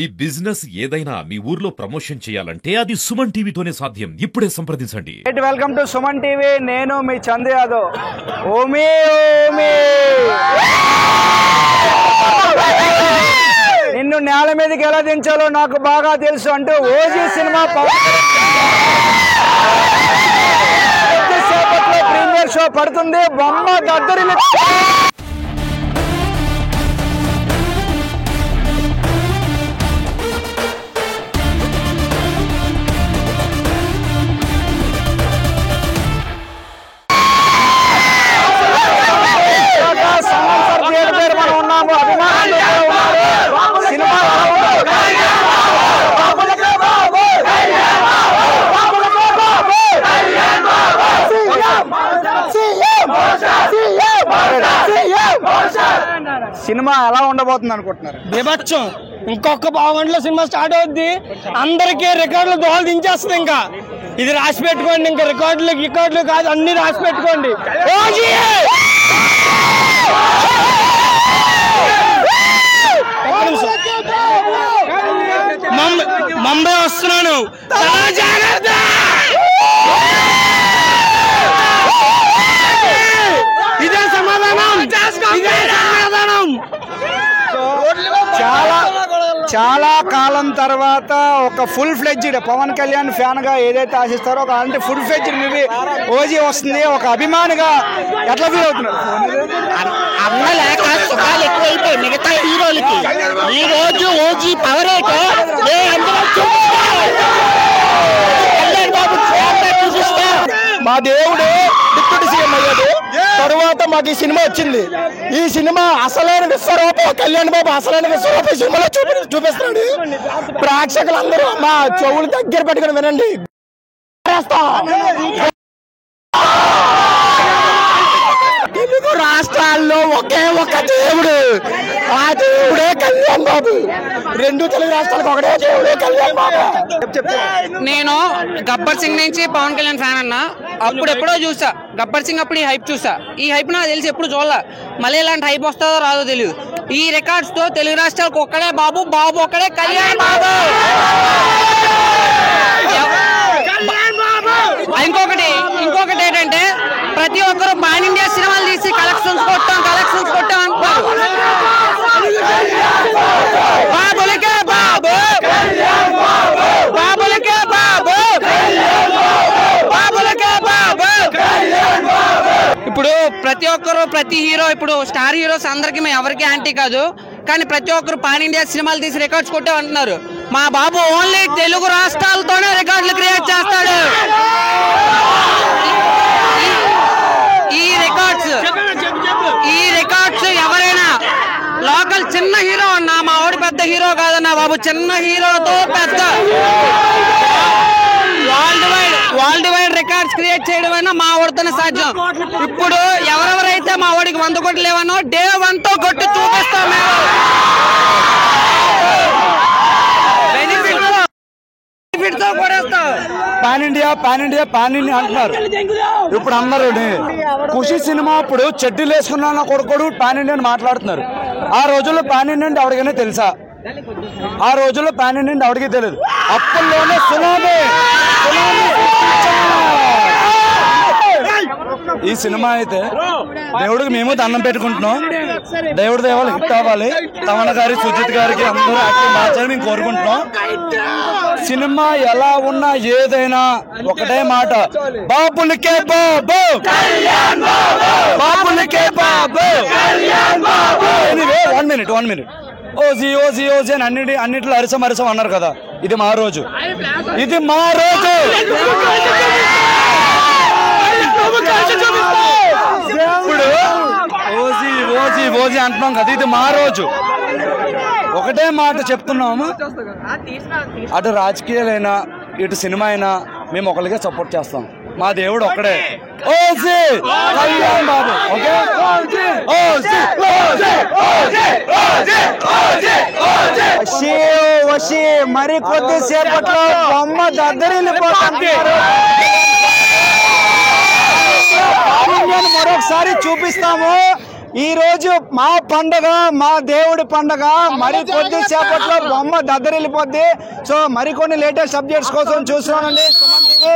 ఈ బిజినెస్ ఏదైనా మీ ఊర్లో ప్రమోషన్ చేయాలంటే అది సుమన్ టీవీతోనే సాధ్యం. ఇప్పుడే సంప్రదించండి. Welcome to Suman TV. నేను మీ చందు యాదవ్. ఓమి ఓమి నిన్ను నేల మీదకి ఎలా దించాలో నాకు బాగా తెలుసు అంటూ ఓజీ సినిమా కొద్దిసేపట్లో ప్రీమియర్ షో పడుతుంది. బొమ్మ దద్దరిల్లి సినిమా ఎలా ఉండబోతుంది అనుకుంటున్నారు? బీభత్సం. ఇంకొక పావుగంటలో సినిమా స్టార్ట్ అవుద్ది. అందరికీ రికార్డులు దోహలు దించేస్తుంది. ఇంకా ఇది రాసి పెట్టుకోండి. ఇంకా రికార్డులు కాదు, అన్ని రాసి పెట్టుకోండి. ముంబై వస్తున్నాను. ఇదే సమాధానం. చాలా కాలం తర్వాత ఒక full fledged Pavan Kalyan fan గా ఏదైతే ఆశిస్తారో ఒక అంటే ఫుల్ ఫ్లెడ్జ్డ్ మూవీ ఓజీ వస్తుంది. ఒక అభిమానిగా ఎట్లా ఫీల్ అవుతున్నారు? అన్న లేక సుఖాలు ఎక్కువైపోయి మిగతా హీరోలకి ఈ రోజు ఓజీ పవర్ మా దేవుడు డిప్యూటీ సీఎం అయ్యాడు. తరువాత మాకు ఈ సినిమా వచ్చింది. ఈ సినిమా అసలైన విశ్వరూపం కళ్యాణ్ బాబు అసలైన విశ్వరూపం సినిమాలో చూపిస్తున్నాడు. ప్రేక్షకులందరూ మా చెవులు దగ్గర పెట్టుకుని వినండి. తెలుగు రాష్ట్రాల్లో ఒకే ఒక దేవుడు, ఆ దేవుడే కళ్యాణ్ బాబు. రెండు తెలుగు రాష్ట్రాలకు ఒకటే దేవుడే కళ్యాణ్ బాబు. నేను గబ్బర్ సింగ్ నుంచి పవన్ కళ్యాణ్ ఫ్యాన్ అన్నా. అప్పుడు ఎప్పుడో చూసా గబ్బర్ సింగ్, అప్పుడు ఈ హైప్ చూసా. ఈ హైప్ నాకు తెలిసి ఎప్పుడు చూడలే. మళ్ళీ ఇలాంటి హైప్ వస్తుందో రాదో తెలియదు. ఈ రికార్డ్స్ తో తెలుగు రాష్ట్రాలకు ఒక్కడే బాబు, బాబు ఒక్కడే కళ్యాణ్ బాబు. ఇంకొకటి ఏంటంటే ప్రతి ఒక్కరు పాన్ ఇండియా సినిమాలు తీసి కలెక్షన్స్ కొట్టాం అంటారు. బాబులకే బాబు, బాబులకే బాబు, బాబులకే బాబు. ఇప్పుడు ప్రతి హీరో ఇప్పుడు స్టార్ హీరోస్ అందరికి మేము ఎవరికి యాంటీ కాదు, కానీ ప్రతి ఒక్కరు పాన్ ఇండియా సినిమాలు తీసి రికార్డ్స్ కొట్టామంటున్నారు. మా బాబు ఓన్లీ తెలుగు రాష్ట్రాలతోనే రికార్డులు క్రియేట్ చేస్తాడు. ఈ రికార్డ్స్ ఎవరైనా లోకల్ చిన్న హీరో అన్నా, మా వాడు పెద్ద హీరో కాదన్నా బాబు, చిన్న హీరోతో పెద్ద వరల్డ్ వైడ్ రికార్డ్స్ క్రియేట్ చేయడం అయినా మా వాడితోనే సాధ్యం. ఇప్పుడు ఎవరెవరైతే మా వాడికి 100 కోట్లు లేవనో డే 1 తో కొట్టి చూపిస్తాం మేము. పాన్ ఇండియా అంటున్నారు. ఇప్పుడు అందరూ ఖుషి సినిమా అప్పుడు చెడ్డీలు వేసుకున్నా కొడుకోడు పాన్ ఇండియా అని మాట్లాడుతున్నారు. ఆ రోజుల్లో పాన్ ఇండియా అంటే ఎవరికైనా తెలుసా? ఆ రోజుల్లో పాన్ ఇండియా అంటే ఎవరికీ తెలియదు. అప్పుల్లోనే సునామీ. ఈ సినిమా అయితే దేవుడికి మేము దండం పెట్టుకుంటున్నాం. దేవుడి దేవాలు హిట్ అవ్వాలి. తమన్ గారి, సుజిత్ గారికి అందరూ యాక్టింగ్ మార్చాలని మేము కోరుకుంటున్నాం. సినిమా ఎలా ఉన్నా ఏదైనా ఒకటే మాట, బాబులకే బాబు, బాబులకే బాబు. ఎనీవే 1 minute ఓజీ అని అన్నిట్లో అరిసం అన్నారు కదా. ఇది మా రోజు. ఇప్పుడు ఓజీ అంటున్నాం కదా, ఇది మా రోజు. ఒకటే మాట చెప్తున్నాము, అటు రాజకీయాలైనా ఇటు సినిమా అయినా మేము ఒకరిగా సపోర్ట్ చేస్తాం. మా దేవుడు ఒక్కడే, ఓజీ కళ్యాణ్ బాబు. ఓకే, మరి కొద్దిసేపట్లో బొమ్మ దద్దరిల్లిపోతుంది. మరొకసారి చూపిస్తాము. ఈ రోజు మా పండగ, మా దేవుడి పండగ. మరి కొద్దిసేపట్లో బొమ్మ దద్దరిల్లిపోద్ది. సో మరికొన్ని లేటెస్ట్ సబ్జెక్ట్స్ కోసం చూస్తున్నానండి సుమన్ టీవీ.